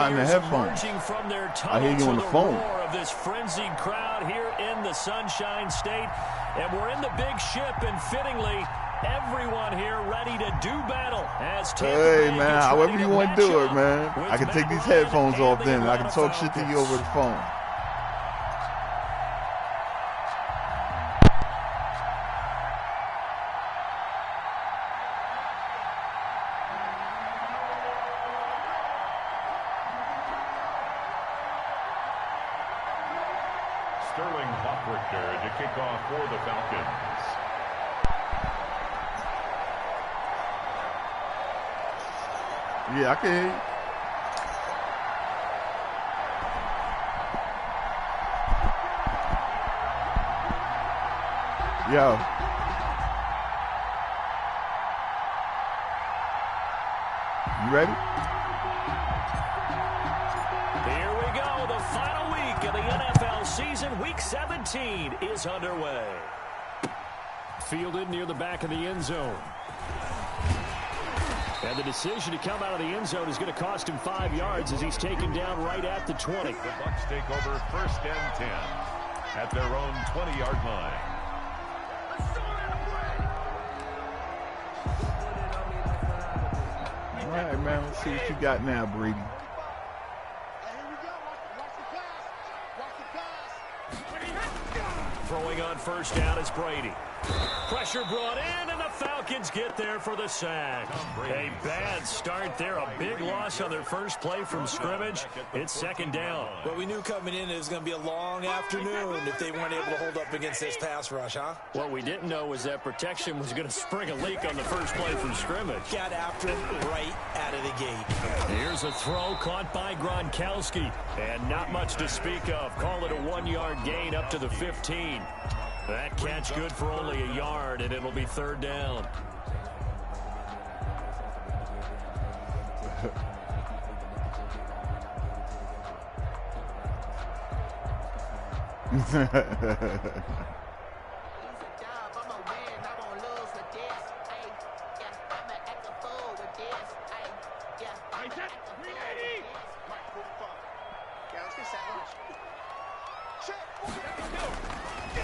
not in the headphones. I hear you on the phone. Of this frenzied crowd here in the Sunshine State. And we're in the big ship, and fittingly, everyone here ready to do battle. Hey, man, however you want to do it, man. I can take these headphones off then, and I can talk shit to you over the phone. To kick off for the Falcons. Yeah, I can hear you. Yo. You ready? Here we go. The final week of the NFL season. Week 17 is underway. Fielded near the back of the end zone. And the decision to come out of the end zone is going to cost him 5 yards as he's taken down right at the 20. The Bucs take over 1st and 10 at their own 20-yard line. All right, man. Let's see what you got now, Brady. Throwing on 1st down is Brady. Pressure brought in, and the Falcons get there for the sack. A bad start there. A big loss on their first play from scrimmage. It's 2nd down. But we knew coming in it was going to be a long afternoon if they weren't able to hold up against this pass rush, huh? What we didn't know was that protection was going to spring a leak on the first play from scrimmage. Got after him right out of the gate. Here's a throw caught by Gronkowski. And not much to speak of. Call it a 1-yard gain up to the 15. That catch good for only a yard, and it'll be 3rd down.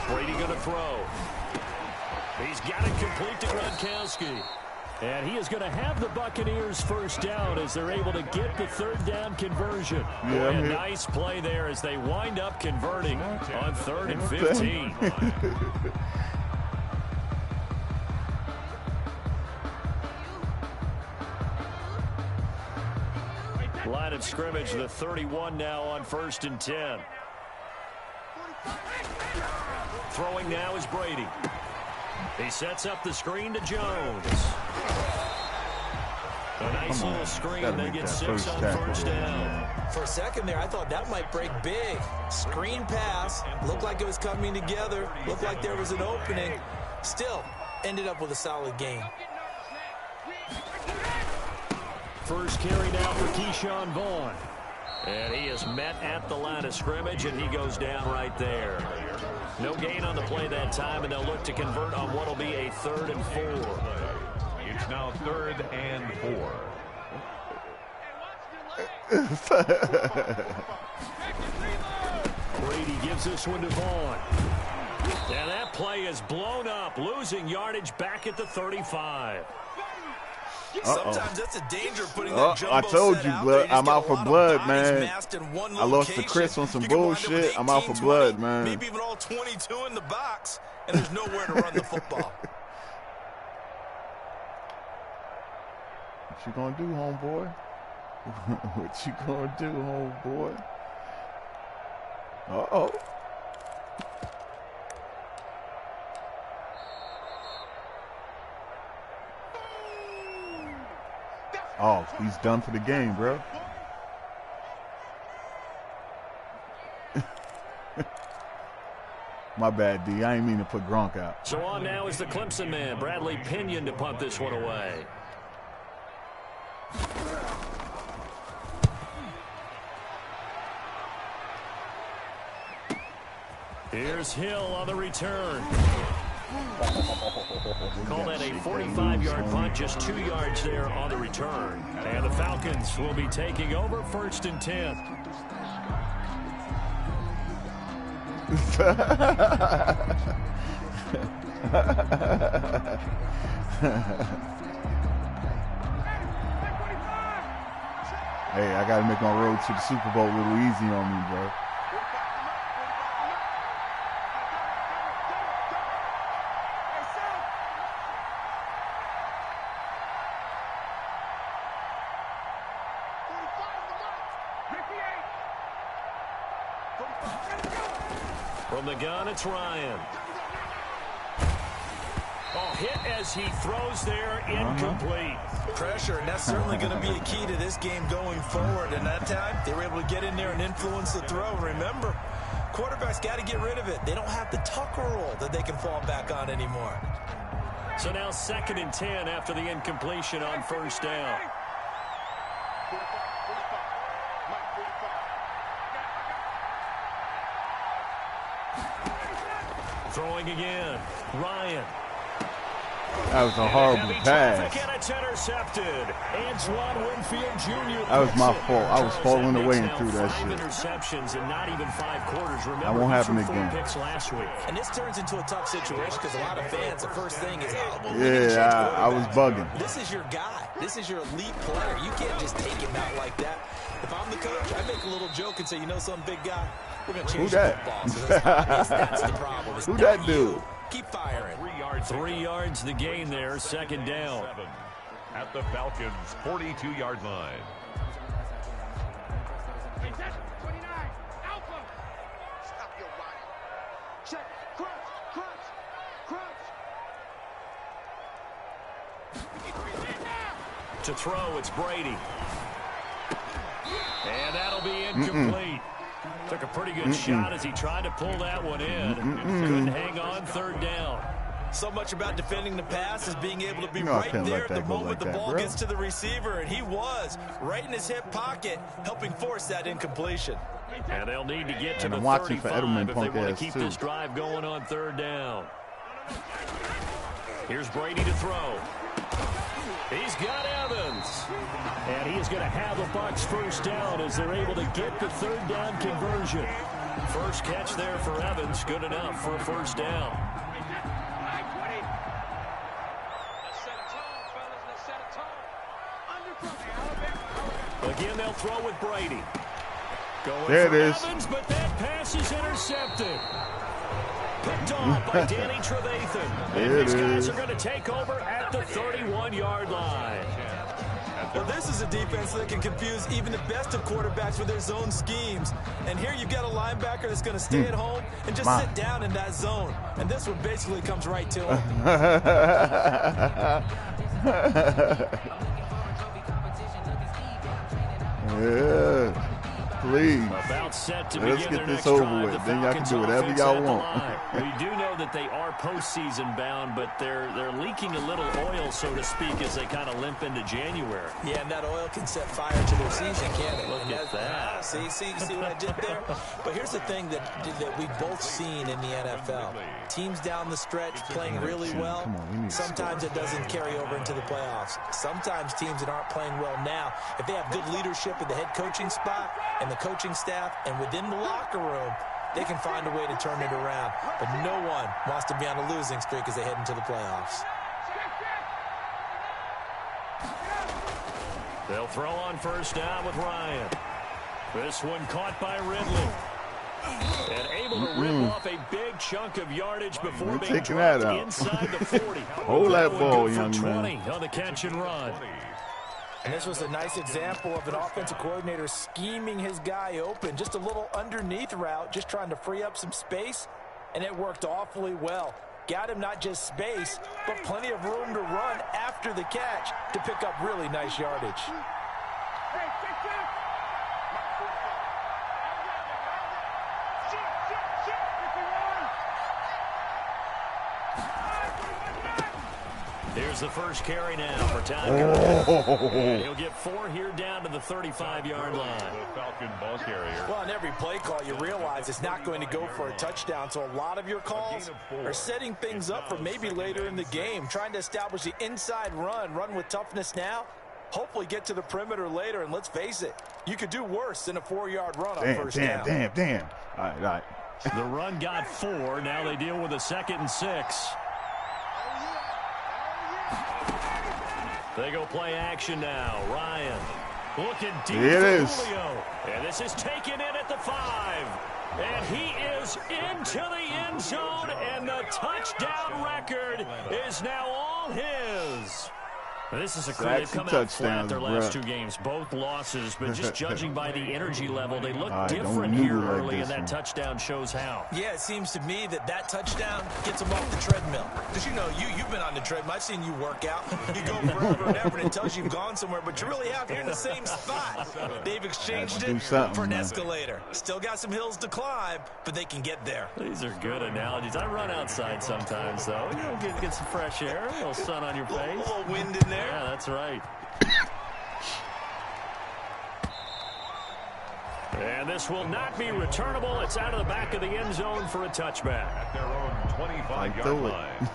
Brady going to throw. He's got it complete to Gronkowski. And he is going to have the Buccaneers 1st down as they're able to get the 3rd down conversion. Yeah, a nice play there as they wind up converting on 3rd and 15. Line of scrimmage, the 31 now on 1st and 10. Throwing now is Brady. He sets up the screen to Jones. A nice little screen. They get 6 on 1st down. For a second there, I thought that might break big. Screen pass. Looked like it was coming together. Looked like there was an opening. Still, ended up with a solid gain. First carry now for Keyshawn Vaughn. And he is met at the line of scrimmage, and he goes down right there. No gain on the play that time, and they'll look to convert on what will be a 3rd and 4. It's now 3rd and 4. Brady gives this one to Vaughn. And that play is blown up, losing yardage back at the 35. Sometimes that's a danger putting that jumbo I told you, blood. I'm out for blood, man. I lost location. to Chris on some bullshit. I'm out for blood, man. Maybe even all 22 in the box, and there's nowhere to run the football. What you gonna do, homeboy? What you gonna do, homeboy? Uh-oh. Oh, he's done for the game, bro. My bad, D. I ain't mean to put Gronk out. So on now is the Clemson man, Bradley Pinion, to punt this one away. Here's Hill on the return. Call that a 45-yard punt, just 2 yards there on the return. And the Falcons will be taking over 1st and 10. Hey, I got to make my road to the Super Bowl a little easy on me, bro. From the gun, it's Ryan. Oh, hit as he throws there, incomplete. Pressure, and that's certainly going to be a key to this game going forward. And that time, they were able to get in there and influence the throw. Remember, quarterbacks got to get rid of it. They don't have the Tucker roll that they can fall back on anymore. So now 2nd and 10 after the incompletion on 1st down. Throwing again, Ryan. That was a horrible pass. And it's intercepted. Antoine Winfield Jr. That was my fault. I was falling away and threw that shit. 5 interceptions in not even 5 quarters. Remember, that won't happen again. Picks last week. And this turns into a tough situation because a lot of fans, the first thing is, I was bugging. This is your guy. This is your elite player. You can't just take him out like that. If I'm the coach, I make a little joke and say, you know some big guy? We're going to change football. So that's the problem. Who that dude? Keep firing. 3 yards the gain there, 2nd down. At the Falcons' 42-yard line. To throw, it's Brady. And that'll be incomplete. Took a pretty good shot as he tried to pull that one in. Couldn't hang on, 3rd down. So much about defending the pass is being able to be right there at the moment the ball gets to the receiver, and he was right in his hip pocket, helping force that incompletion. And they'll need to get to the 35 if they want to keep this drive going on 3rd down. Here's Brady to throw. He's got Evans. And he is going to have the Bucs 1st down as they're able to get the 3rd down conversion. First catch there for Evans. Good enough for a 1st down. Again, they'll throw with Brady. Going there for it is. Evans, but that pass is intercepted. Picked off by Danny Trevathan. And these guys are going to take over at the 31-yard line. Well, this is a defense that can confuse even the best of quarterbacks with their zone schemes. And here you've got a linebacker that's going to stay at home and just sit down in that zone. And this one basically comes right to him. Yeah. Please. About set to Let's begin get their this next over drive. with. The Then y'all can Falcons do whatever offense y'all at the want. line. We do know that they are postseason bound, but they're leaking a little oil, so to speak, as they kind of limp into January. Yeah, and that oil can set fire to their season, can't it? Look at that. See what I did there? But here's the thing that we've both seen in the NFL. Teams down the stretch playing really well. Sometimes it doesn't carry over into the playoffs. Sometimes teams that aren't playing well now, if they have good leadership in the head coaching spot and the coaching staff and within the locker room, they can find a way to turn it around. But no one wants to be on a losing streak as they head into the playoffs. They'll throw on 1st down with Ryan. This one caught by Ridley. And able to rip off a big chunk of yardage before being dropped inside the 40. Hold that ball, young man. On the catch and run. And this was a nice example of an offensive coordinator scheming his guy open. Just a little underneath route, just trying to free up some space, and it worked awfully well. Got him not just space, but plenty of room to run after the catch to pick up really nice yardage. There's the first carry now for Todd Gurley. He'll get 4 here down to the 35-yard line. The Falcon ball carrier. Well, on every play call, you realize it's not going to go for a touchdown. So a lot of your calls are setting things up for maybe later in the game, trying to establish the inside run with toughness now. Hopefully get to the perimeter later, and let's face it, you could do worse than a 4-yard run on first down. Damn. All right. The run got 4. Now they deal with a 2nd and 6. They go play action now. Ryan looking deep for Julio. And this is taken in at the 5. And he is into the end zone, and the touchdown record is now all his. This is a crew. They've come out flat their last 2 games, both losses, but just judging by the energy level, they look different here early, and that touchdown shows how. Yeah, it seems to me that touchdown gets them off the treadmill. Because, you know, you've been on the treadmill. I've seen you work out. You go forever and ever, and it tells you you've gone somewhere, but you really have. You're in the same spot. They've exchanged it for an escalator. Still got some hills to climb, but they can get there. These are good analogies. I run outside sometimes, though. You know, get some fresh air, a little sun on your face. A little wind in there. Yeah, that's right. And this will not be returnable. It's out of the back of the end zone for a touchback. At their own 25-yard line.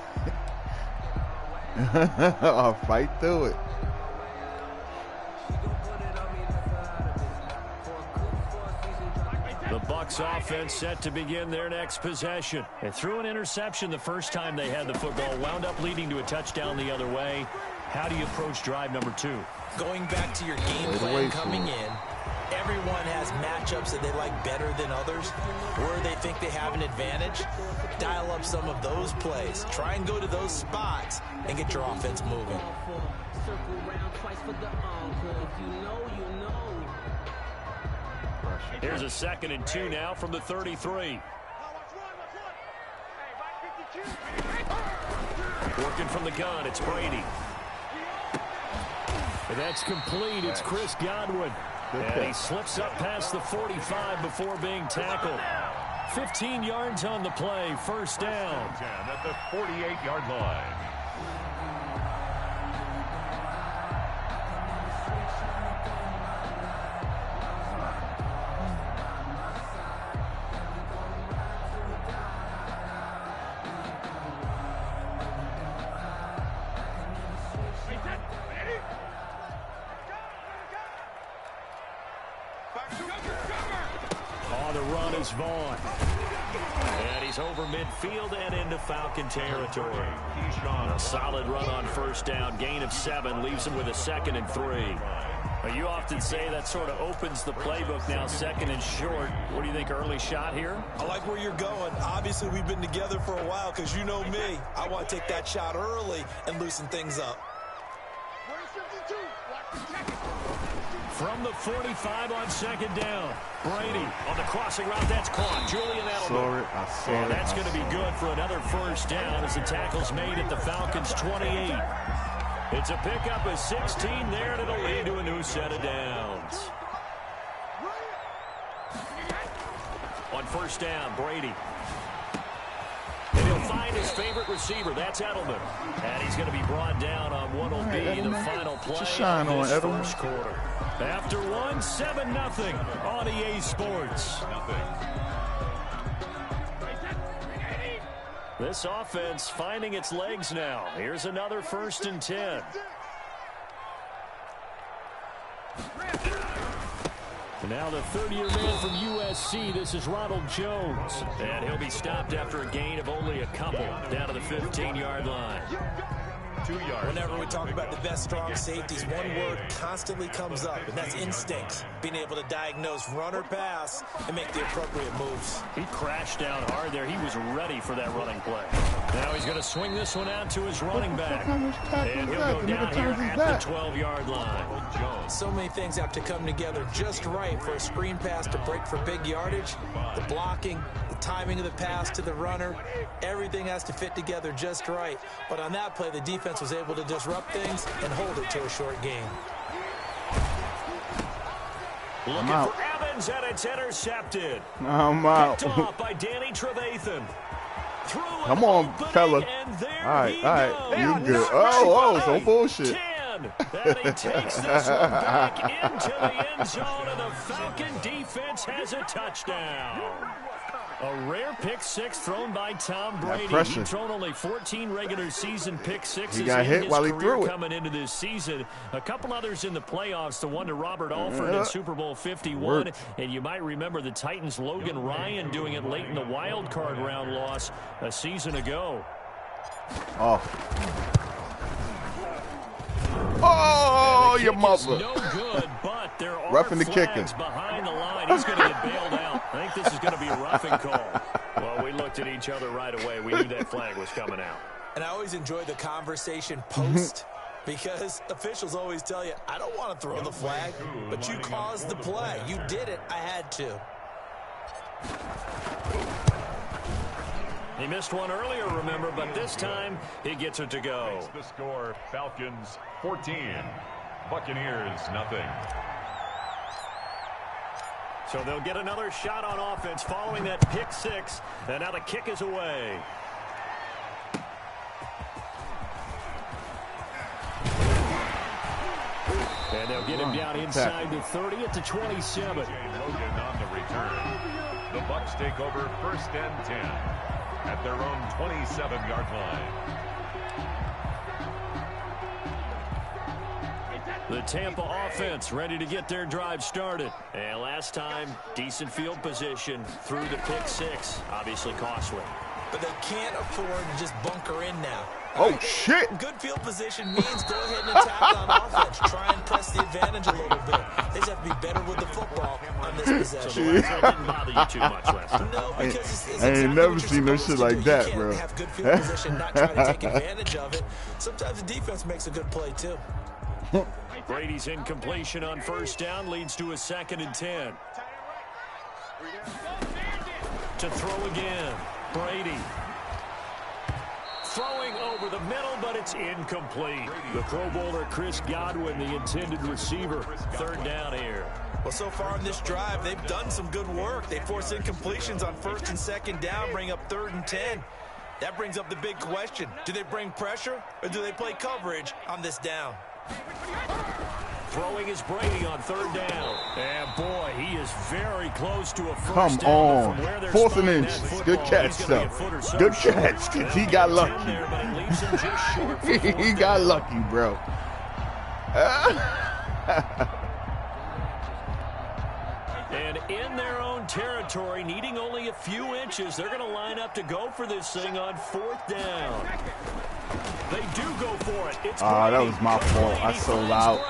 I'll fight through it. The Bucs offense set to begin their next possession. They threw an interception the first time they had the football, wound up leading to a touchdown the other way. How do you approach drive number 2? Going back to your game plan coming in, everyone has matchups that they like better than others, where they think they have an advantage. Dial up some of those plays. Try and go to those spots and get your offense moving. Here's a 2nd and 2 now from the 33. Working from the gun, it's Brady. And that's complete. It's Chris Godwin. And he slips up past the 45 before being tackled. 15 yards on the play, first down. At the 48-yard line. The run is Vaughn. And he's over midfield and into Falcon territory. A solid run on first down. Gain of 7 leaves him with a 2nd and 3. You often say that sort of opens the playbook now, 2nd and short. What do you think, early shot here? I like where you're going. Obviously, we've been together for a while because you know me. I want to take that shot early and loosen things up. From the 45 on 2nd down. Brady on the crossing route. That's caught. Julian Edelman. I saw it. That's going to be good for another first down as the tackle's made at the Falcons' 28. It's a pickup of 16 there, and it'll lead to a new set of downs. On first down, Brady. And he'll find his favorite receiver. That's Edelman. And he's going to be brought down on what will be the final play of this first quarter. After 1, 7-0 on EA Sports. This offense finding its legs now. Here's another 1st and 10. Now the 30-year man from USC, this is Ronald Jones. And he'll be stopped after a gain of only a couple, down to the 15-yard line. 2 yards. Whenever we talk about the best strong safeties, one word constantly comes up, and that's instincts. Being able to diagnose run or pass and make the appropriate moves. He crashed down hard there. He was ready for that running play. Now he's going to swing this one out to his running back. And he'll go down here at the 12-yard line. So many things have to come together just right for a screen pass to break for big yardage. The blocking, the timing of the pass to the runner, everything has to fit together just right. But on that play, the defense was able to disrupt things and hold it to a short gain. Looking for Evans, and it's intercepted. I'm out. Picked off by Danny Trevathan. Come on, fella. All right. You good. Oh, so bullshit. And he takes this one back into the end zone, and the Falcon defense has a touchdown. A rare pick six thrown by Tom Brady. He's thrown only 14 regular season pick sixes. He got hit while he threw it. Coming into this season. A couple others in the playoffs. The one to Robert Alford in Super Bowl 51. And you might remember the Titans' Logan Ryan doing it late in the wild card round loss a season ago. Oh, your mother. No good, but there are roughing the kicking behind the line. He's going to get bailed out. I think this is going to be a roughing call. Well, we looked at each other right away. We knew that flag was coming out. And I always enjoy the conversation post because officials always tell you, I don't want to throw the flag, but you caused the play. You did it. I had to. He missed one earlier, remember, but this time he gets it to go. Makes the score, Falcons 14, Buccaneers nothing. So they'll get another shot on offense following that pick six, and now the kick is away. And they'll get him down inside the 30 at the 27. Logan on the return. The Bucs take over 1st and 10 at their own 27-yard line. The Tampa offense ready to get their drive started. And last time, decent field position through the pick six. Obviously costly. But they can't afford to just bunker in now. Oh, shit. Good field position means go ahead and attack on offense. Try and press the advantage a little bit. They just have to be better with the football on this possession. So the that didn't bother you too much last time. No, because it's I exactly ain't never seen no shit like that, you bro. can't have good field position, not try to take advantage of it. Sometimes the defense makes a good play, too. Brady's incompletion on 1st down leads to a 2nd and 10. To throw again. Brady. Throwing over the middle, but it's incomplete. The Pro Bowler Chris Godwin, the intended receiver. 3rd down here. Well, so far in this drive, they've done some good work. They force incompletions on 1st and 2nd down, bring up 3rd and 10. That brings up the big question. Do they bring pressure, or do they play coverage on this down? Throwing is Brady on 3rd down. And boy, he is very close to a first Come down. on. From where they're 4th and spotting inch. that football, Good catch, though. Good catch, because he got lucky. There, but it leaves him just short for He got lucky, bro. And in their own territory, needing only a few inches, they're going to line up to go for this thing on 4th down. They do go for it. It's that was my fault. I sold out.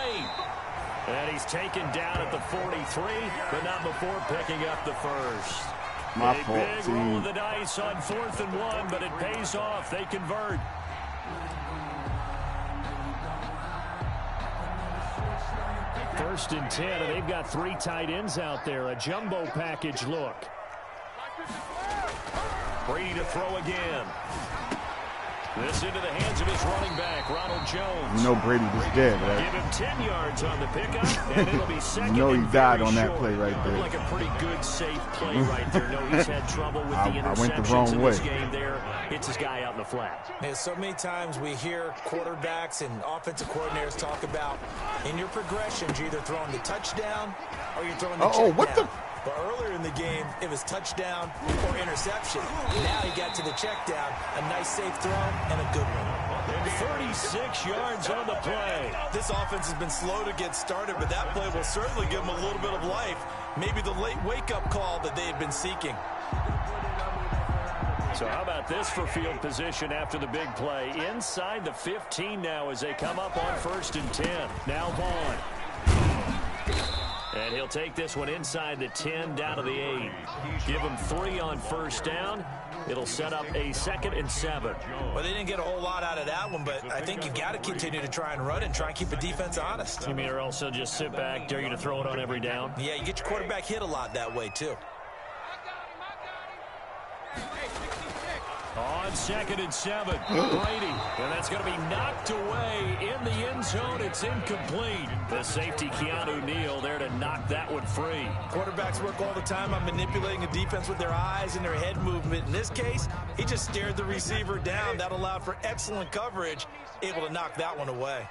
And he's taken down at the 43, but not before picking up the first. My fault, fault, big roll of the dice on 4th and 1, but it pays off. They convert. First and 10, and they've got 3 tight ends out there. A jumbo package look. Brady to throw again. This into the hands of his running back, Ronald Jones. You know Brady was dead, right? Give him 10 yards on the pickup, and it'll be 2nd. You know he died on that play right there. Like a pretty good, safe play right there. No, he's had trouble with the interceptions I went the wrong way. in this game there. Hits his guy out in the flat. Man, so many times we hear quarterbacks and offensive coordinators talk about in your progressions, you're either throwing the touchdown or you're throwing the check what down. the? But earlier in the game, it was touchdown or interception. Now he got to the check down. A nice safe throw and a good one. And 36 yards on the play. This offense has been slow to get started, but that play will certainly give them a little bit of life. Maybe the late wake-up call that they had been seeking. So how about this for field position after the big play? Inside the 15 now as they come up on 1st and 10. Now Vaughn. And he'll take this one inside the 10 down to the 8. Give him 3 on 1st down. It'll set up a 2nd and 7. Well, they didn't get a whole lot out of that one, but I think you've got to continue to try and run and try and keep the defense honest. You mean or also just sit back, dare you to throw it on every down? Yeah, you get your quarterback hit a lot that way, too. On 2nd and 7, Brady, and that's going to be knocked away in the end zone. It's incomplete. The safety, Keanu Neal, there to knock that one free. Quarterbacks work all the time on manipulating a defense with their eyes and their head movement. In this case, he just stared the receiver down. That allowed for excellent coverage, able to knock that one away.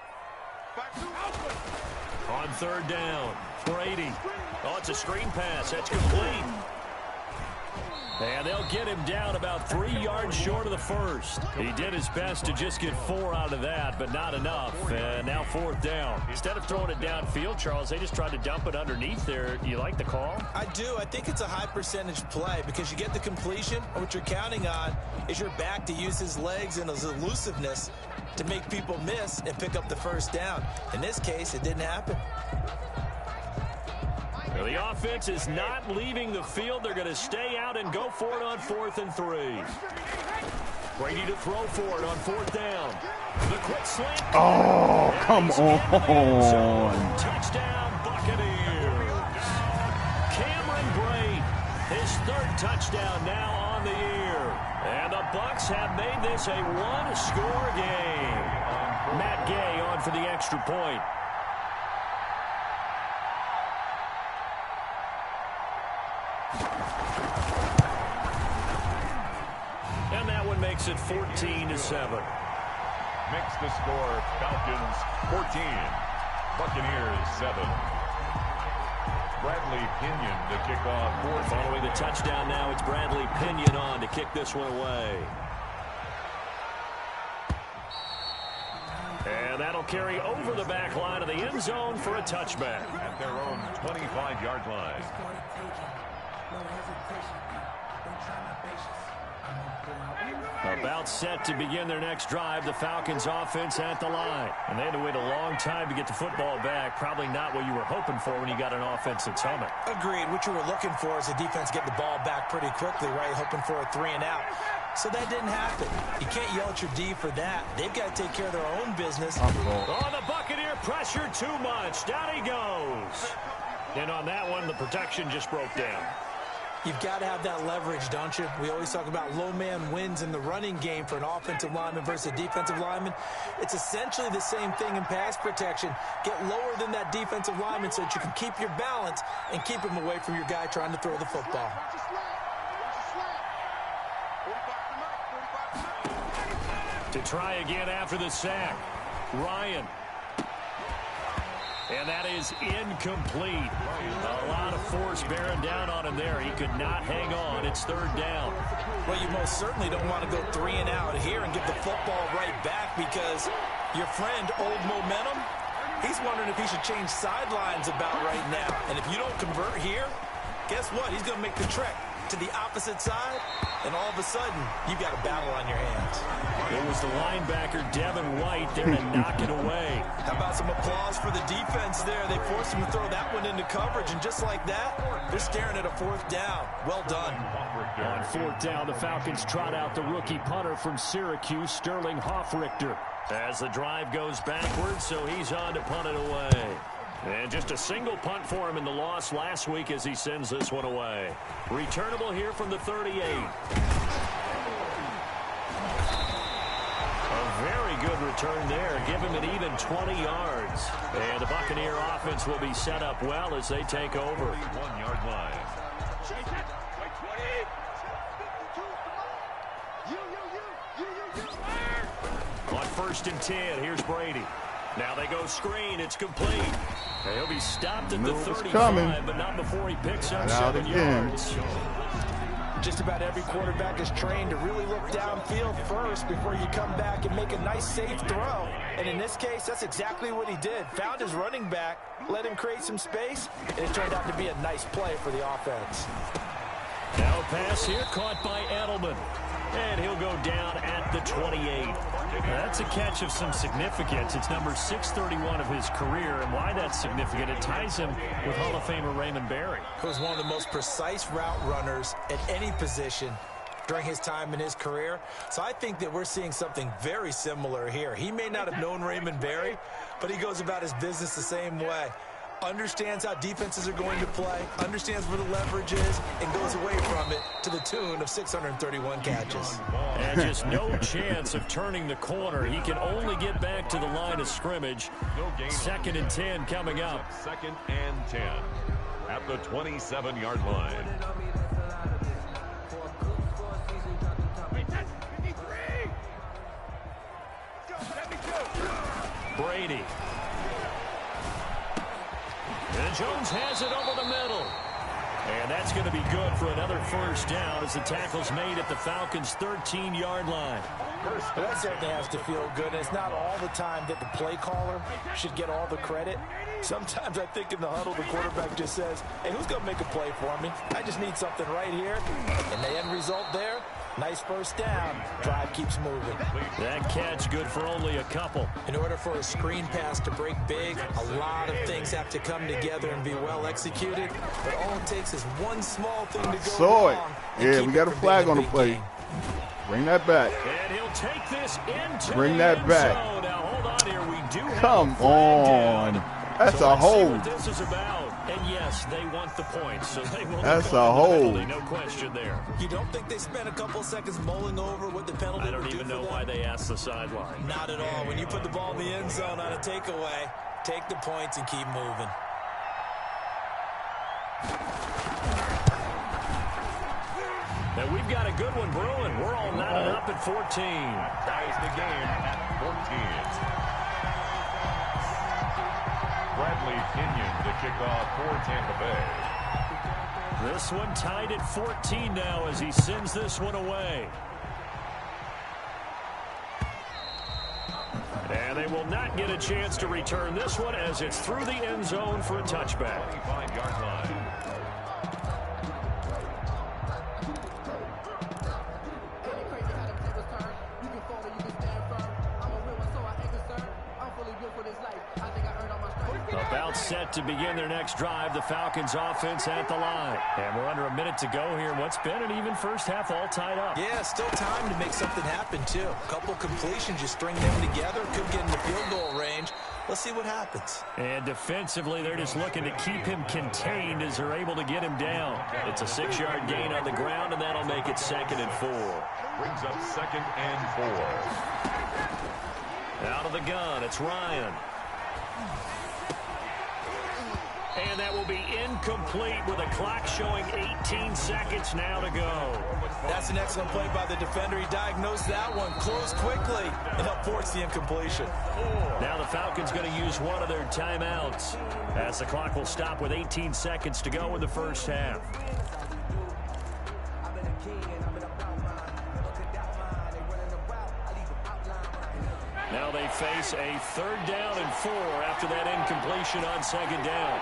On 3rd down, Brady. Oh, it's a screen pass. That's complete. And they'll get him down about 3 yards short of the first. He did his best to just get 4 out of that, but not enough. And now 4th down. Instead of throwing it downfield, Charles, they just tried to dump it underneath there. Do you like the call? I do. I think it's a high percentage play because you get the completion. And what you're counting on is your back to use his legs and his elusiveness to make people miss and pick up the first down. In this case, it didn't happen. Well, the offense is not leaving the field. They're going to stay out and go for it on 4th and 3. Brady to throw for it on 4th down. The quick slant. Oh, come on. Touchdown, Buccaneers. Cameron Brate, his 3rd touchdown now on the year. And the Bucs have made this a one-score game. Matt Gay on for the extra point. And that one makes it 14-7. Makes the score Falcons 14, Buccaneers 7. Bradley Pinion to kick off. Following the touchdown now, it's Bradley Pinion on to kick this one away. And that'll carry over the back line of the end zone for a touchback. At their own 25-yard line. About set to begin their next drive, the Falcons offense at the line. And they had to wait a long time to get the football back. Probably not what you were hoping for when you got an offense that's humming. Agreed. What you were looking for is the defense getting the ball back pretty quickly, right? Hoping for a 3 and out. So that didn't happen. You can't yell at your D for that. They've got to take care of their own business. Oh, the Buccaneer pressure too much. Down he goes. And on that one, the protection just broke down. You've got to have that leverage, don't you? We always talk about low man wins in the running game for an offensive lineman versus a defensive lineman. It's essentially the same thing in pass protection. Get lower than that defensive lineman so that you can keep your balance and keep him away from your guy trying to throw the football. To try again after the sack, Ryan. And that is incomplete. A lot of force bearing down on him there. He could not hang on. It's 3rd down. Well, you most certainly don't want to go 3 and out here and give the football right back because your friend, Old Momentum, he's wondering if he should change sidelines about right now. And if you don't convert here, guess what? He's going to make the trek to the opposite side, and all of a sudden, you've got a battle on your hands. It was the linebacker, Devin White, there to knock it away. How about some applause for the defense there? They forced him to throw that one into coverage, and just like that, they're staring at a 4th down. Well done. On 4th down, the Falcons trot out the rookie punter from Syracuse, Sterling Hoffrichter. As the drive goes backwards, so he's on to punt it away. And just a single punt for him in the loss last week as he sends this one away. Returnable here from the 38. A very good return there. Give him an even 20 yards. And the Buccaneer offense will be set up well as they take over. 1-yard line. On 1st and 10, here's Brady. Now they go screen. It's complete. He'll be stopped at the 35, but not before he picks up 7 yards. Just about every quarterback is trained to really look downfield first before you come back and make a nice, safe throw. And in this case, that's exactly what he did. Found his running back, let him create some space, and it turned out to be a nice play for the offense. Now a pass here caught by Edelman. And he'll go down at the 28. That's a catch of some significance. It's number 631 of his career, and why that's significant, it ties him with Hall of Famer Raymond Berry. He was one of the most precise route runners at any position during his time in his career. So I think that we're seeing something very similar here. He may not have known Raymond Berry, but he goes about his business the same way. understands how defenses are going to play, understands where the leverage is, and goes away from it to the tune of 631 catches. And just no chance of turning the corner. He can only get back to the line of scrimmage. 2nd and 10 coming up. 2nd and 10 at the 27-yard line. Brady. And Jones has it over the middle. And that's going to be good for another first down as the tackle's made at the Falcons' 13-yard line. That certainly has to feel good. It's not all the time that the play caller should get all the credit. Sometimes I think in the huddle, the quarterback just says, hey, who's going to make a play for me? I just need something right here. And the end result there, nice first down. Drive keeps moving. That catch good for only a couple. In order for a screen pass to break big, a lot of things have to come together and be well executed. But all it takes is one small thing to go wrong. Yeah, we got a flag on the play. Game. Bring that back. And he'll take this into Bring the that end back. zone. Now hold on here. We do Come have a flag on. down. That's So a let's see hold. what this is about. And yes, they want the points, so they will. That's call a the hold. penalty, no question there. You don't think they spent a couple seconds mulling over what the penalty I don't would do even for know them? why they asked the sideline. Not at all. When you put the ball in the end zone on a takeaway, take the points and keep moving. Now we've got a good one brewing. We're all knotted up at 14. Ties the game at 14. Bradley Pinion to kick off for Tampa Bay. This one tied at 14 now as he sends this one away. And they will not get a chance to return this one as it's through the end zone for a touchback. 25-yard line. About set to begin their next drive, the Falcons offense at the line. And we're under a minute to go here. What's been an even first half all tied up. Yeah, still time to make something happen, too. A couple completions, you string them together, could get in the field goal range. Let's see what happens. And defensively, they're just looking to keep him contained as they're able to get him down. It's a 6-yard gain on the ground, and that'll make it 2nd and 4. Brings up 2nd and 4. Out of the gun, it's Ryan. And that will be incomplete with a clock showing 18 seconds now to go. That's an excellent play by the defender. He diagnosed that one, closed quickly, and helped force the incompletion. Now the Falcons going to use one of their timeouts as the clock will stop with 18 seconds to go in the first half. Now they face a 3rd down and 4 after that incompletion on 2nd down.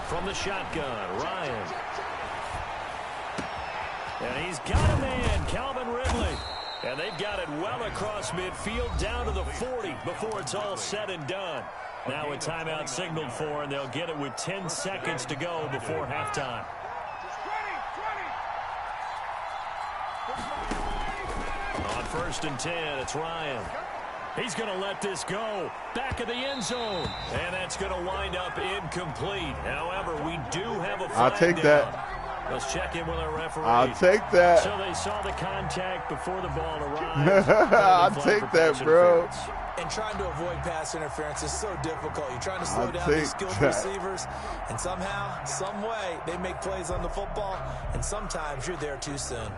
From the shotgun, Ryan. And he's got a man, Calvin Ridley. And they've got it well across midfield down to the 40 before it's all said and done. Now a timeout signaled for, and they'll get it with 10 seconds to go before halftime. On 1st and 10, it's Ryan. He's going to let this go. Back of the end zone. And that's going to wind up incomplete. However, we do have a flag I'll take down. that. Let's check in with our referee. I'll take that. So they saw the contact before the ball arrived. I'll take that, bro. And trying to avoid pass interference is so difficult. You're trying to slow down these skilled receivers, and somehow, some way, they make plays on the football, and sometimes you're there too soon.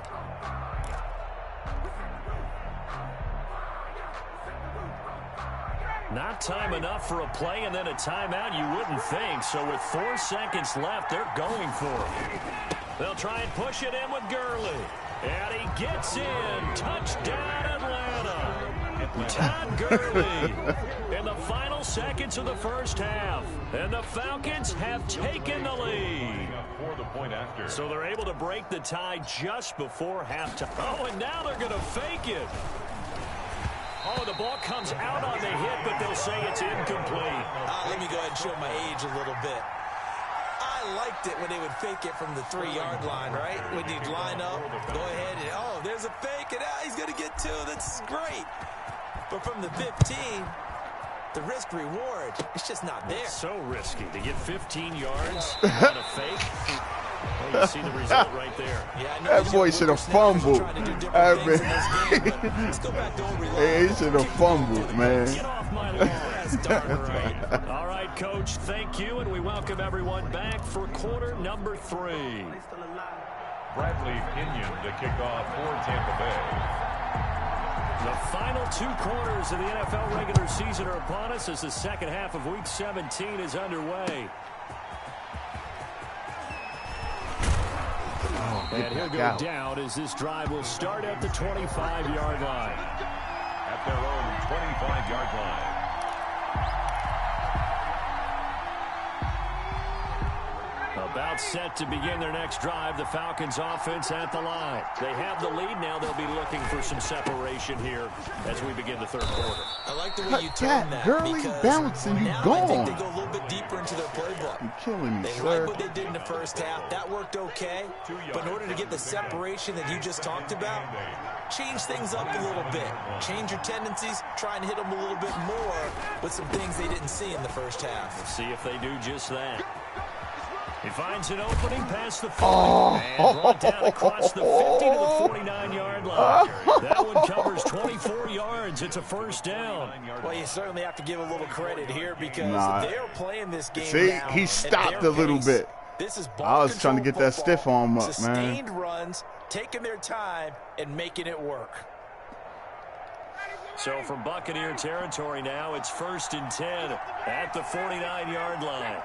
Not time enough for a play and then a timeout, you wouldn't think. So with 4 seconds left, they're going for it. They'll try and push it in with Gurley. And he gets in. Touchdown, Atlanta. Todd Gurley in the final seconds of the first half. And the Falcons have taken the lead. So they're able to break the tie just before halftime. Oh, and now they're going to fake it. Oh, the ball comes out on the hit, but they'll say it's incomplete. Let me go ahead and show my age a little bit. I liked it when they would fake it from the 3-yard line, right? When you'd line up, go ahead, and, oh, there's a fake, and he's going to get 2. That's great. But from the 15, The risk reward, it's just not there. It's so risky to get 15 yards on a fake. Well, you see the result right there. Yeah, that boy should have fumbled. Let's go back to Hey, he should have fumbled, man. Get off my lawn. That's darn right. All right, Coach, thank you, and we welcome everyone back for quarter number 3. Bradley Pinion to kick off for Tampa Bay. The final 2 quarters of the NFL regular season are upon us as the second half of Week 17 is underway. And he'll go down as this drive will start at the 25-yard line. At their own 25-yard line. About set to begin their next drive, the Falcons offense at the line. They have the lead now. They'll be looking for some separation here as we begin the third quarter. I like the way you turn that girly bouncing, you now gone. I think they go a little bit deeper into their playbook. You're killing me, They sir. like what they did in the first half. That worked okay. But in order to get the separation that you just talked about, change things up a little bit. Change your tendencies. Try and hit them a little bit more with some things they didn't see in the first half. We'll see if they do just that. He finds an opening past the 40 and brought down across the 50 to the 49-yard line. That one covers 24 yards. It's a first down. Well, you certainly have to give a little credit here because they're playing this game now. He stopped a little bit. This is I was trying to get that stiff arm up, man. Sustained runs, taking their time, and making it work. So from Buccaneer territory now, it's 1st and 10 at the 49-yard line.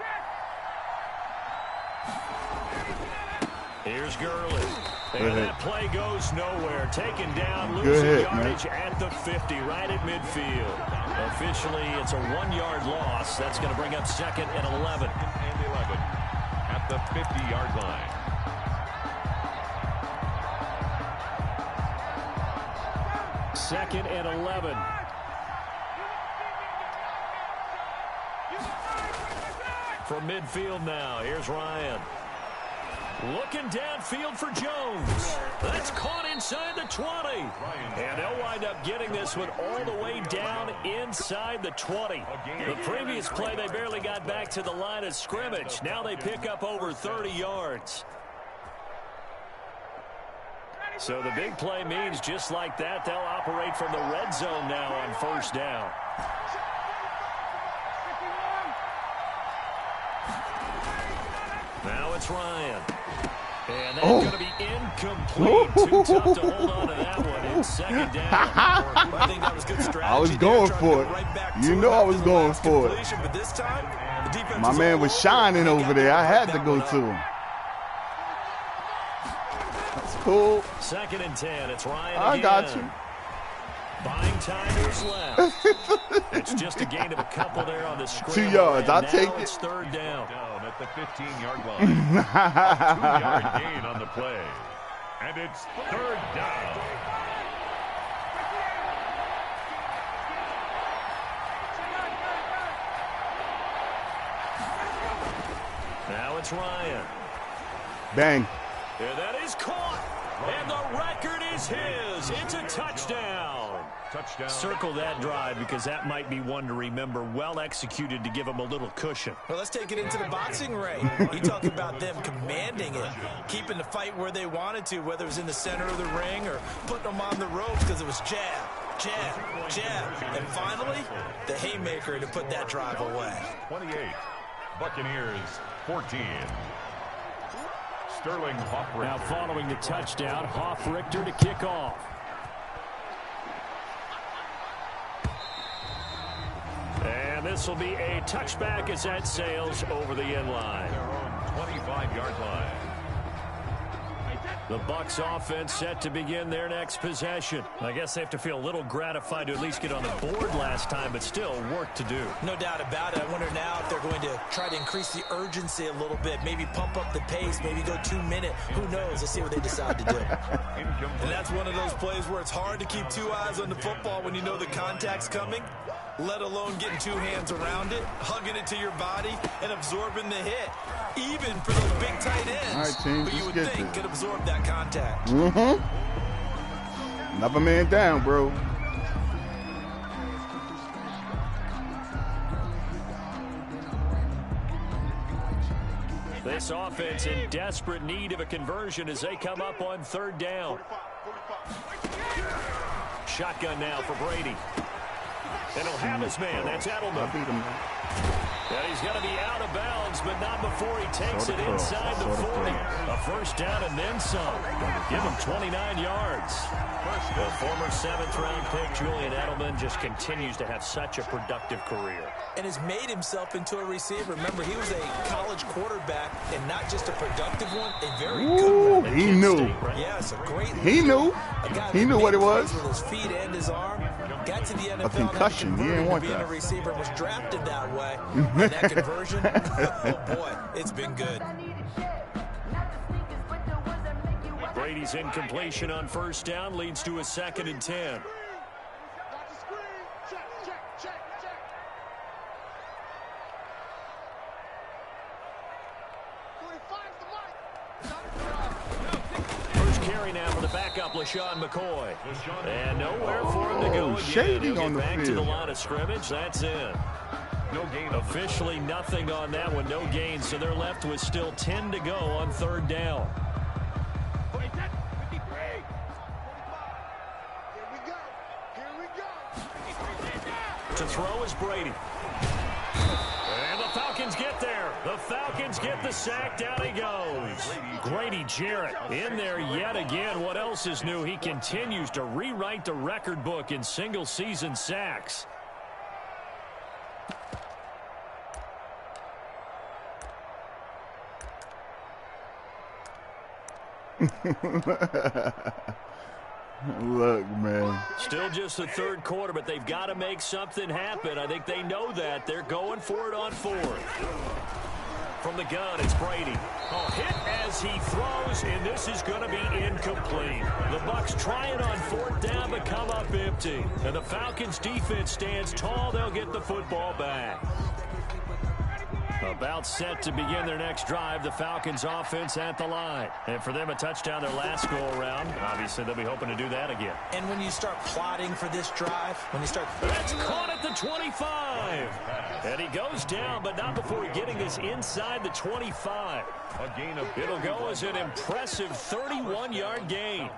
Here's Gurley. And that play goes nowhere. Taken down, losing yardage at the 50, right at midfield. Officially, it's a 1-yard loss. That's going to bring up 2nd and 11. And 11 at the 50-yard line. Second and 11. From midfield now, here's Ryan. Looking downfield for Jones. That's caught inside the 20. And they'll wind up getting this one all the way down inside the 20. The previous play, they barely got back to the line of scrimmage. Now they pick up over 30 yards. So the big play means just like that, they'll operate from the red zone now on 1st down. Now it's Ryan. And that's going to be incomplete. Too tough to hold on to that one. It's 2nd down. I think that was good strategy. I was going for it. You know I was going for it. But this time, the defense My man was shining over there. I had to go to him. That's cool. 2nd and 10. It's Ryan I again. got you. Buying time is left. It's just a gain of a couple there on the screen. 2 yards. I'll take it. It's 3rd down. Down at the 15-yard line. 2-yard gain on the play. And it's 3rd down. Now it's Ryan. Bang. And that is caught. And the record is his. It's a touchdown. Touchdown. Circle that drive because that might be one to remember. Well executed to give him a little cushion. Well, let's take it into the boxing ring. You talk about them commanding it, keeping the fight where they wanted to, whether it was in the center of the ring or putting them on the ropes because it was jab, jab, jab. And finally, the haymaker to put that drive away. 28. Buccaneers 14. Sterling Hoffrichter. Now following the touchdown, Hoffrichter to kick off. And this will be a touchback as that sails over the end line. Their own 25-yard line. The Bucs offense set to begin their next possession. I guess they have to feel a little gratified to at least get on the board last time, but still work to do. No doubt about it. I wonder now if they're going to try to increase the urgency a little bit, maybe pump up the pace, maybe go 2-minute. Who knows? Let's see what they decide to do. And that's one of those plays where it's hard to keep 2 eyes on the football when you know the contact's coming, let alone getting 2 hands around it, hugging it to your body, and absorbing the hit. Even for those big tight ends. All right, team, but you would let's get think this. could absorb that contact. Another man down, bro. This offense in desperate need of a conversion as they come up on 3rd down. Shotgun now for Brady. And he'll have his man. That's Edelman. And he's going to be out of bounds, but not before he takes it inside the 40. A first down and then some. Give him 29 yards. The former 7th-round pick, Julian Edelman, just continues to have such a productive career. And has made himself into a receiver. Remember, he was a college quarterback, and not just a productive one, a very good one. He knew. Yes, a great leader. He knew. He knew what it was. With his feet and his arm. Got to the NFL. A concussion. He didn't want being that. A receiver, was drafted that way. And that conversion, oh boy, it's been good. Brady's incompletion on 1st down leads to a 2nd and 10. First carry now for the backup, LaShawn McCoy. And nowhere for him to go again. Shading on the back field. to the line of scrimmage. That's in. No gain. Officially nothing on that one. No gain. So they're left with still 10 to go on 3rd down. To throw is Brady. And the Falcons get there. The Falcons get the sack. Down he goes. Grady Jarrett in there yet again. What else is new? He continues to rewrite the record book in single-season sacks. Look, man. Still just the 3rd quarter, but they've got to make something happen. I think they know that. They're going for it on 4th. From the gun, it's Brady. Oh, hit as he throws, and this is going to be incomplete. The Bucs trying on 4th down, but come up empty. And the Falcons' defense stands tall. They'll get the football back. About set to begin their next drive, the Falcons offense at the line. And for them, a touchdown their last go-around. Obviously, they'll be hoping to do that again. And when you start plotting for this drive, That's caught at the 25. And he goes down, but not before getting this inside the 25. A gain of It'll go as an impressive 31-yard gain.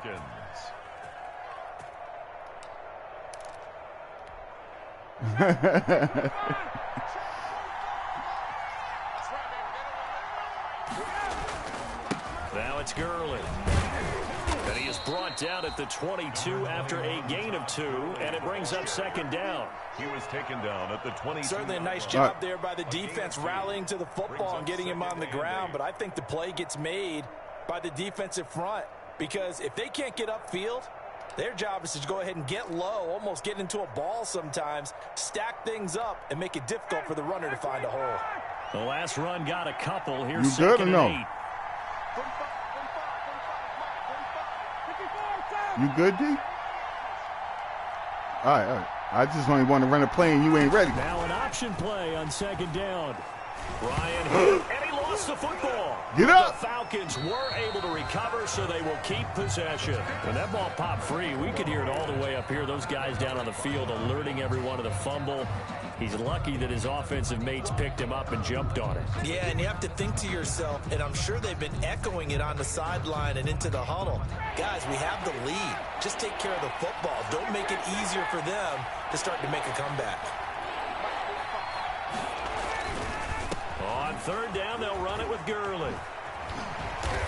Now it's Gurley. And he is brought down at the 22 after a gain of 2, and it brings up 2nd down. He was taken down at the 22. certainly a nice job there by the defense rallying to the football and getting him on the ground, but I think the play gets made by the defensive front, because if they can't get upfield, their job is to go ahead and get low, almost get into a ball sometimes, stack things up, and make it difficult for the runner to find a hole. The last run got a couple. Here's You good 2nd or and no? 8. You good, D? All right. I just only want to run a play and you ain't ready. Now an option play on 2nd down. Ryan hit, and he lost the football. Get up! The Falcons were able to recover, so they will keep possession. When that ball popped free, we could hear it all the way up here. Those guys down on the field alerting everyone of the fumble. He's lucky that his offensive mates picked him up and jumped on it. Yeah, and you have to think to yourself, and I'm sure they've been echoing it on the sideline and into the huddle. Guys, we have the lead. Just take care of the football. Don't make it easier for them to start to make a comeback. On 3rd down, they'll run it with Gurley.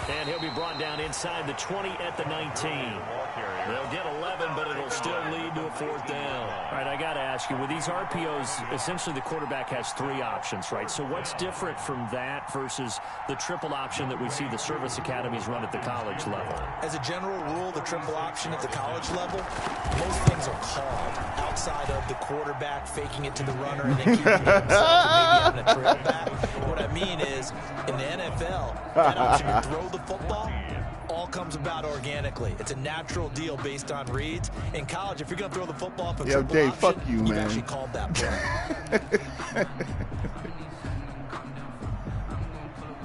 And he'll be brought down inside the 20 at the 19. They'll get 11, but it'll still lead to a 4th down. All right, I got to ask you, with these RPOs, essentially the quarterback has 3 options, right? So what's different from that versus the triple option that we see the service academies run at the college level? As a general rule, the triple option at the college level, most things are called outside of the quarterback faking it to the runner and then keeping it himself and maybe having a trail back. What I mean is, in the NFL, that option to throw the football all comes about organically. It's a natural deal based on reads. In college, if you're going to throw the football up a triple Dave, option, fuck you, you've man. actually called that play.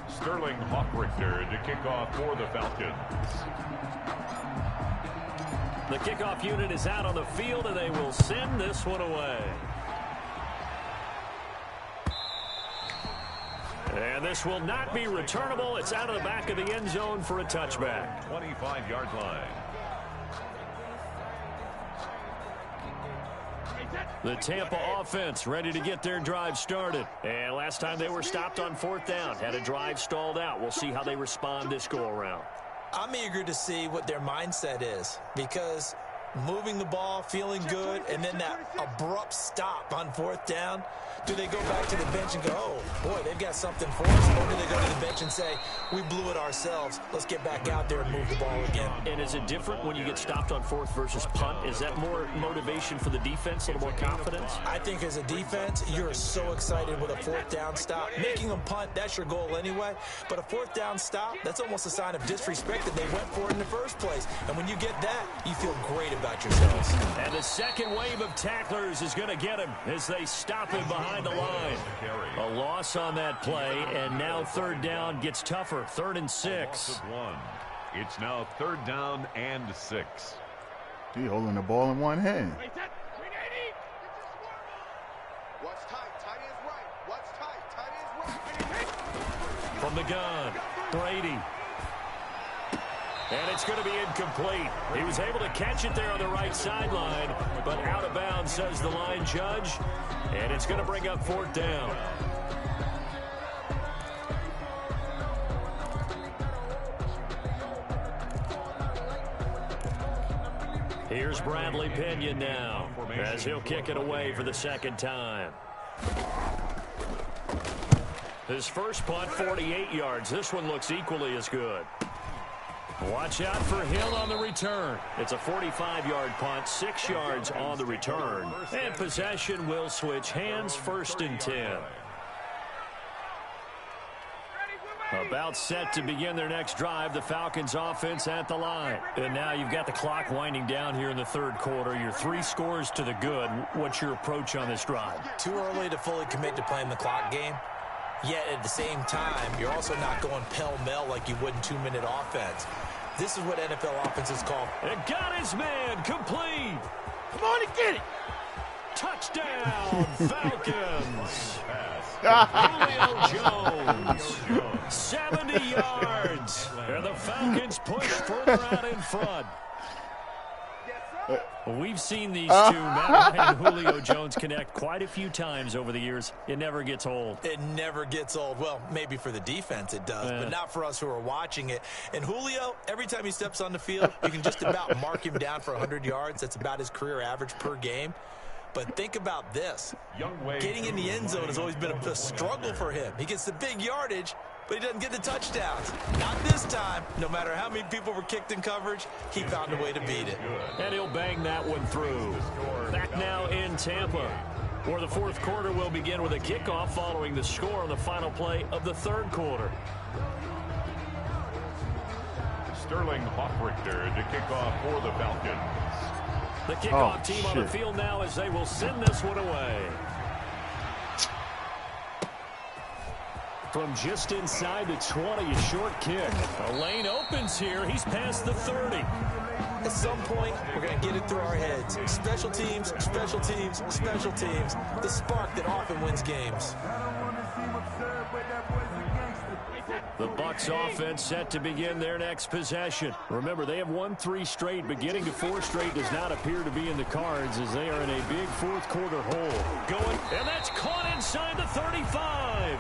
Sterling Hawkrichter to kick off for the Falcons. The kickoff unit is out on the field, and they will send this one away. And this will not be returnable. It's out of the back of the end zone for a touchback. 25-yard line. The Tampa offense ready to get their drive started. And last time they were stopped on 4th down, had a drive stalled out. We'll see how they respond this go-around. I'm eager to see what their mindset is, because moving the ball, feeling good, and then that abrupt stop on 4th down, do they go back to the bench and go, oh, boy, they've got something for us? Or do they go to the bench and say, we blew it ourselves, let's get back out there and move the ball again? And is it different when you get stopped on 4th versus punt? Is that more motivation for the defense, a little more confidence? I think as a defense, you're so excited with a 4th down stop. Making them punt, that's your goal anyway. But a 4th down stop, that's almost a sign of disrespect that they went for it in the first place. And when you get that, you feel great about yourselves. And the second wave of tacklers is going to get him as they stop him behind the line. A loss on that play, and now 3rd down gets tougher. 3rd and 6. It's now 3rd down and 6. He holding the ball in one hand. From the gun, Brady. And it's going to be incomplete. He was able to catch it there on the right sideline, but out of bounds, says the line judge. And it's going to bring up 4th down. Here's Bradley Pinion now, as he'll kick it away for the 2nd time. His first punt, 48 yards. This one looks equally as good. Watch out for Hill on the return. It's a 45-yard punt, 6 yards on the return. And possession will switch hands, 1st and 10. About set to begin their next drive, the Falcons offense at the line. And now you've got the clock winding down here in the 3rd quarter. You're 3 scores to the good. What's your approach on this drive? Too early to fully commit to playing the clock game. Yet at the same time, you're also not going pell-mell like you would in 2-minute offense. This is what NFL offenses call. And got his man complete. Come on and get it. Touchdown, Falcons. Julio Jones, 70 yards. And the Falcons push further out in front. We've seen these two, Matt Ryan and Julio Jones, connect quite a few times over the years. It never gets old. It never gets old. Well, maybe for the defense it does, but not for us who are watching it. And Julio, every time he steps on the field, you can just about mark him down for 100 yards. That's about his career average per game. But think about this. Getting in the end zone has always been a struggle for him. He gets the big yardage, but he doesn't get the touchdowns. Not this time. No matter how many people were kicked in coverage, he found a way to beat it. And he'll bang that one through. Back now in Tampa, where the 4th quarter will begin with a kickoff following the score on the final play of the 3rd quarter. Sterling Hoffrichter to kick off for the Falcons. The kickoff team on the field now as they will send this one away. From just inside the 20, a short kick. A lane opens here. He's past the 30. At some point, we're going to get it through our heads. Special teams, special teams, special teams. The spark that often wins games. The Bucs offense set to begin their next possession. Remember, they have won 3 straight, but getting to 4 straight does not appear to be in the cards as they are in a big 4th quarter hole. Going, and that's caught inside the 35.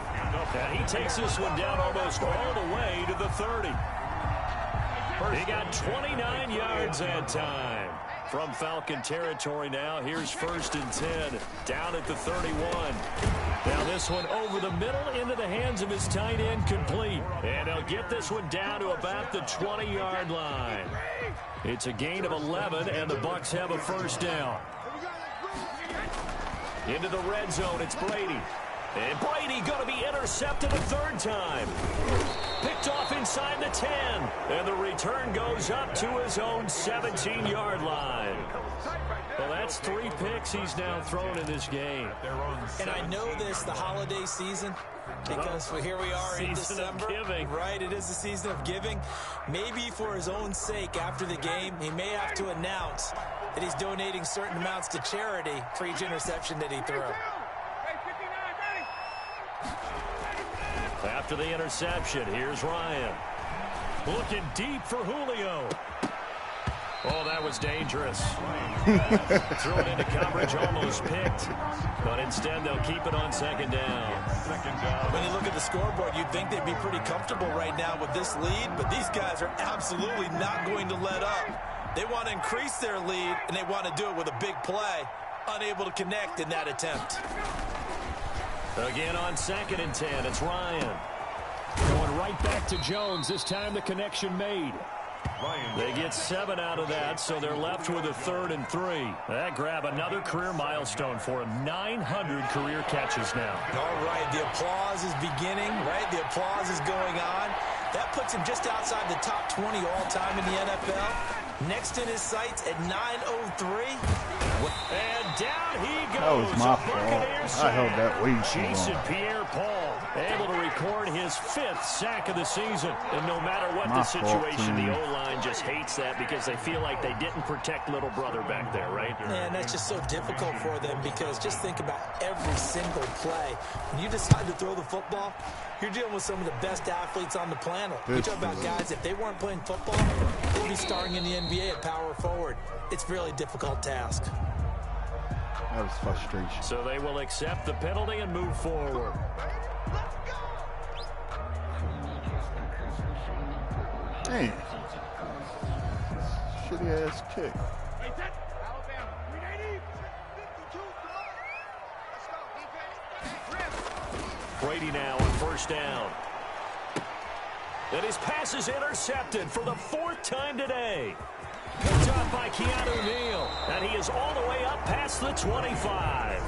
And he takes this one down almost all the way to the 30. He got 29 yards that time. From Falcon territory now, here's 1st and 10, down at the 31. Now this one over the middle into the hands of his tight end, complete. And he'll get this one down to about the 20-yard line. It's a gain of 11, and the Bucs have a 1st down. Into the red zone, it's Brady. And Brady going to be intercepted a 3rd time. Picked off inside the 10. And the return goes up to his own 17-yard line. Well, that's 3 picks he's now thrown in this game. And I know this, the holiday season, because here we are in December. Giving. Right, it is the season of giving. Maybe for his own sake after the game, he may have to announce that he's donating certain amounts to charity for each interception that he threw. After the interception, here's Ryan. Looking deep for Julio. Oh, that was dangerous. Threw it into coverage, almost picked. But instead, they'll keep it on second down. When you look at the scoreboard, you'd think they'd be pretty comfortable right now with this lead, but these guys are absolutely not going to let up. They want to increase their lead, and they want to do it with a big play. Unable to connect in that attempt. Again on 2nd and 10, it's Ryan. Going right back to Jones. This time the connection made. They get 7 out of that, so they're left with a 3rd and 3. That grab another career milestone for him. 900 career catches now. All right, the applause is beginning, right? The applause is going on. That puts him just outside the top 20 all-time in the NFL. Next in his sights at 903. And down he goes. That was my fault. I held that way too Jason long. Pierre-Paul able to record his 5th sack of the season. And no matter what the situation, the O-line just hates that because they feel like they didn't protect little brother back there, right? Man, that's just so difficult for them because just think about every single play. When you decide to throw the football, you're dealing with some of the best athletes on the planet. You talk about guys, if they weren't playing football, they'd be starring in the NBA at power forward. It's a really difficult task. That was frustration. So they will accept the penalty and move forward. Damn. Shitty ass kick. Brady now on 1st down. And his pass is intercepted for the 4th time today. Picked up by Keanu Neal. And he is all the way up past the 25.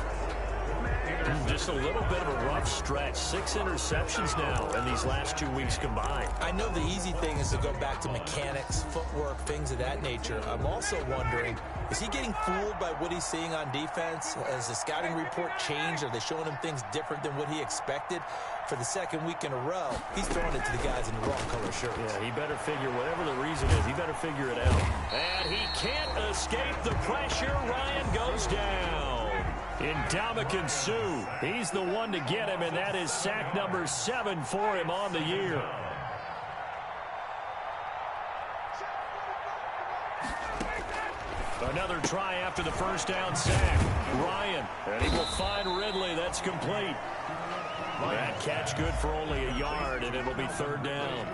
Just a little bit of a rough stretch. 6 interceptions now in these last 2 weeks combined. I know the easy thing is to go back to mechanics, footwork, things of that nature. I'm also wondering, is he getting fooled by what he's seeing on defense? Has the scouting report changed? Are they showing him things different than what he expected? For the 2nd week in a row, he's throwing it to the guys in the wrong color shirts. Yeah, he better figure, whatever the reason is, he better figure it out. And he can't escape the pressure. Ryan goes down. Ndamukong Suh, he's the one to get him, and that is sack number 7 for him on the year. Another try after the 1st down sack. Ryan, and he will find Ridley. That's complete. That catch good for only a yard, and it'll be 3rd down.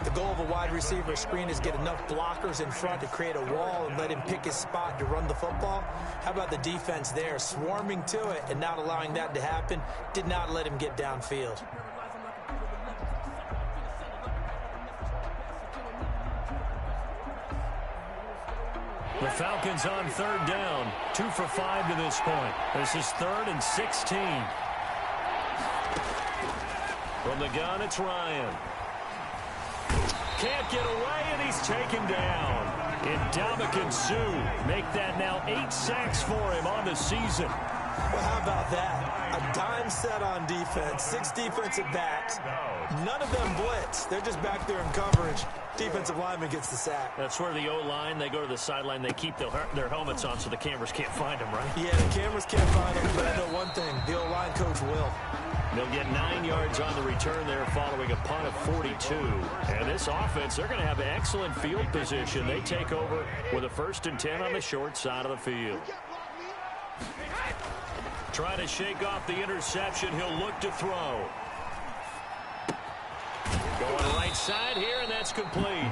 The goal of a wide receiver screen is get enough blockers in front to create a wall and let him pick his spot to run the football. How about the defense there, swarming to it and not allowing that to happen? Did not let him get downfield. The Falcons on 3rd down, 2 for 5 to this point. This is 3rd and 16. From the gun, it's Ryan. Can't get away, and he's taken down. Ndamukong Suh make that now 8 sacks for him on the season. Well, how about that? A dime set on defense, 6 defensive backs. None of them blitz. They're just back there in coverage. Defensive lineman gets the sack. That's where the O-line, they go to the sideline, they keep their helmets on so the cameras can't find them, right? Yeah, the cameras can't find them, but I know one thing. The O-line coach will. They'll get 9 yards on the return there following a punt of 42. And this offense, they're going to have excellent field position. They take over with a 1st and 10 on the short side of the field. Trying to shake off the interception. He'll look to throw. Going right side here, and that's complete.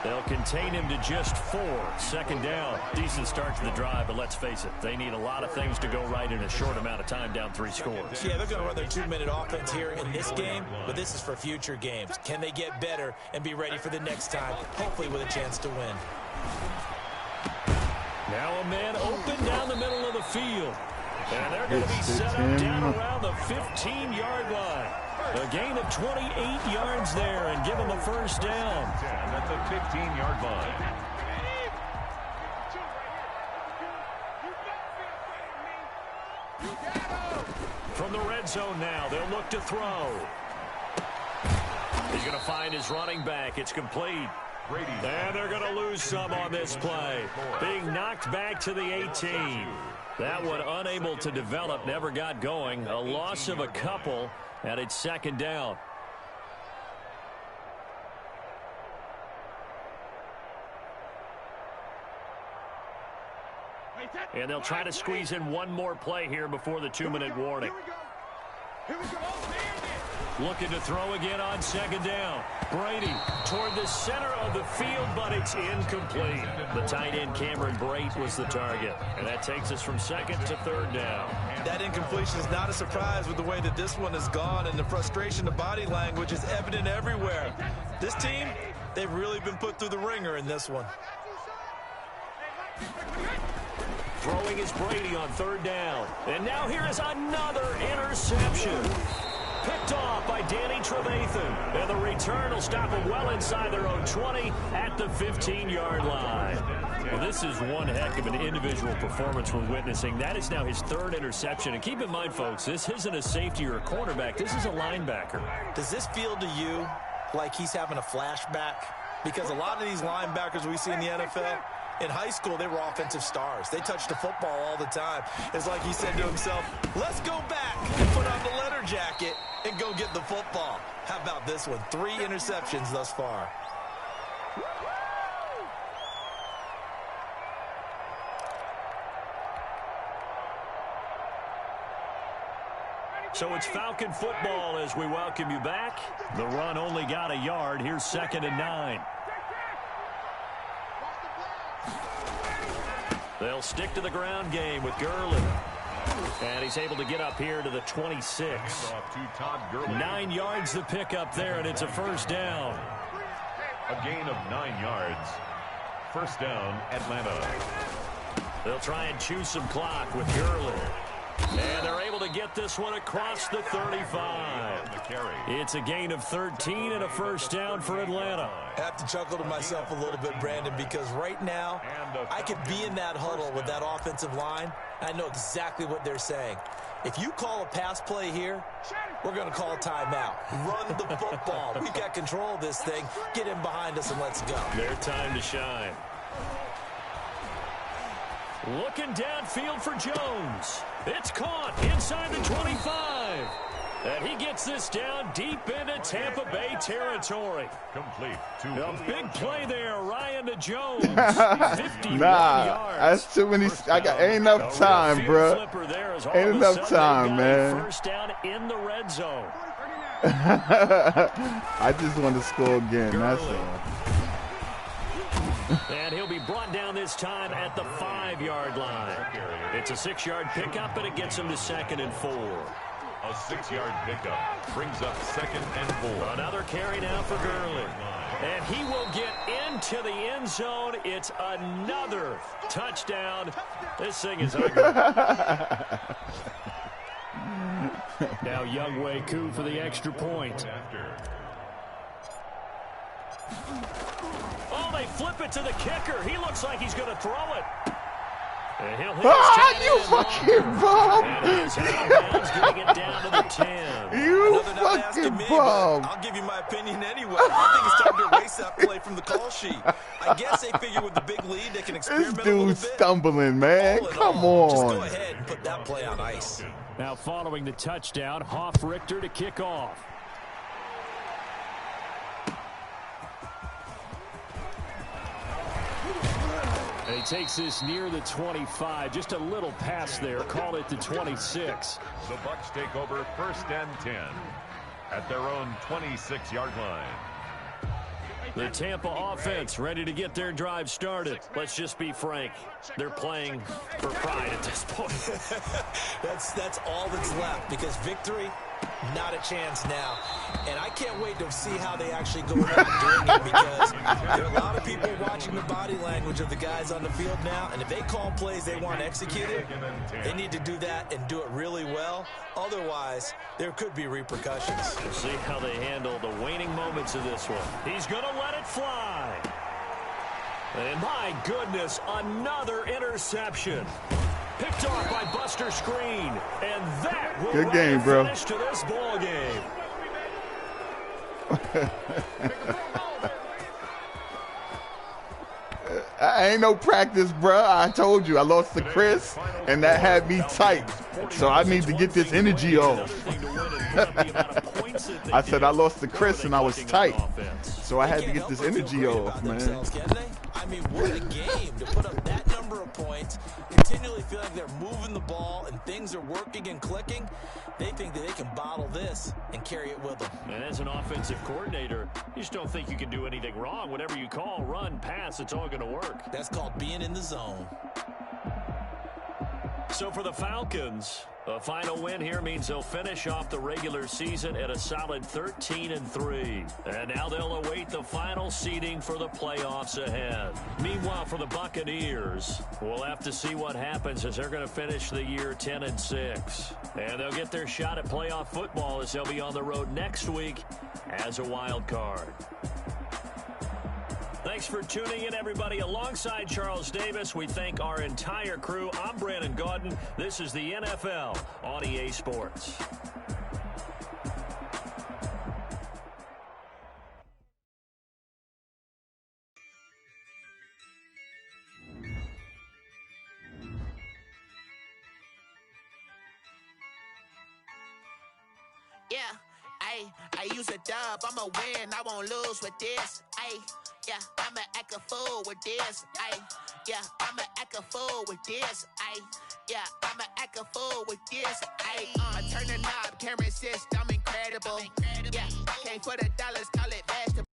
They'll contain him to just 4. 2nd down. Decent start to the drive, but let's face it, they need a lot of things to go right in a short amount of time, down 3 scores. Yeah, they're going to run their 2-minute offense here in this game, but this is for future games. Can they get better and be ready for the next time, hopefully with a chance to win? Now a man open down the middle of the field. And they're going to be set up down around the 15-yard line. A gain of 28 yards there and give him the 1st down. At the 15-yard line. From the red zone now, they'll look to throw. He's going to find his running back. It's complete. And they're going to lose some on this play. Being knocked back to the 18. That one unable to develop, never got going. A loss of a couple, and it's 2nd down. And they'll try to squeeze in one more play here before the 2-minute warning. Looking to throw again on second down. Brady toward the center of the field, but it's incomplete. The tight end Cameron Brate was the target. And that takes us from second to third down. That incompletion is not a surprise with the way that this one has gone, and the frustration of body language is evident everywhere. This team, they've really been put through the ringer in this one. Throwing is Brady on third down. And now here is another interception. Picked off by Danny Trevathan. And the return will stop them well inside their own 20 at the 15-yard line. Well, this is one heck of an individual performance we're witnessing. That is now his third interception. And keep in mind, folks, this isn't a safety or a cornerback. This is a linebacker. Does this feel to you like he's having a flashback? Because a lot of these linebackers we see in the NFL, in high school, they were offensive stars. They touched the football all the time. It's like he said to himself, let's go back and put on the letter jacket and go get the football. How about this one? 3 interceptions thus far. So it's Falcon football as we welcome you back. The run only got a yard. Here's 2nd and 9. They'll stick to the ground game with Gurley. And he's able to get up here to the 26. 9 yards to pick up there, and it's a first down. A gain of 9 yards. First down, Atlanta. They'll try and chew some clock with Gurley. And they're able to get this one across the 35. It's a gain of 13 and a first down for Atlanta. I have to chuckle to myself a little bit, Brandon, because right now I could be in that huddle with that offensive line. I know exactly what they're saying. If you call a pass play here, we're going to call a timeout. Run the football. We've got control of this thing. Get in behind us and let's go. Their time to shine. Looking downfield for Jones. It's caught inside the 25. And he gets this down deep into Tampa Bay territory. Complete. A big play there, Ryan to Jones. 51 yards. That's too many. Ain't enough time, bro. Ain't enough time, man. First down in the red zone. I just want to score again. That's all. And he'll be brought down this time at the 5-yard line. It's a 6-yard pickup, and it gets him to 2nd and 4. A 6-yard pickup brings up 2nd and 4. Another carry now for Gurley. And he will get into the end zone. It's another touchdown. This thing is ugly. Now Younghoe Koo for the extra point. Oh, they flip it to the kicker. He looks like he's going to throw it. And he'll hit you fucking bum! Getting it down to the 10. You fucking bum! I'll give you my opinion anyway. I think it's time to erase that play from the call sheet. I guess they figure with the big lead they can experiment This a little bit. dude's stumbling, man. Come on. Just go ahead and put that play on ice. Now following the touchdown, Hoff Richter to kick off. And he takes this near the 25. Just a little pass there. Call it the 26. The Bucs take over 1st and 10 at their own 26-yard line. The Tampa offense ready to get their drive started. Let's just be frank. They're playing for pride at this point. That's all that's left, because victory, not a chance now. And I can't wait to see how they actually go about doing it, because there are a lot of people watching the body language of the guys on the field now, and if they call plays they want executed, they need to do that and do it really well. Otherwise, there could be repercussions. We'll see how they handle the waning moments of this one. He's going to let it fly. And my goodness, another interception. Picked off by Buster Screen. And that will good game, bro. Finish to this ball game. I ain't no practice, bro. I told you I lost to Chris, and that had me tight. So I need to get this energy off. I said I lost to Chris, and I was tight. So I had to get this energy off, man. I mean, what a game to put up that number of points, continually feel like they're moving the ball and things are working and clicking, they think that they can bottle this and carry it with them. And as an offensive coordinator, you just don't think you can do anything wrong. Whatever you call, run, pass, it's all going to work. That's called being in the zone. So for the Falcons, a final win here means they'll finish off the regular season at a solid 13-3. And now they'll await the final seeding for the playoffs ahead. Meanwhile, for the Buccaneers, we'll have to see what happens as they're going to finish the year 10-6. And they'll get their shot at playoff football as they'll be on the road next week as a wild card. Thanks for tuning in, everybody. Alongside Charles Davis, we thank our entire crew. I'm Brandon Gaudin. This is the NFL on EA Sports. Yeah, I use a dub. I'ma win. I won't lose with this. Yeah, I'ma act a fool with this. Yeah, I'ma act a fool with this. Yeah, I'ma act a fool with this. I turn the knob, can't resist. I'm incredible. Yeah, came for the dollars, call it vegetable.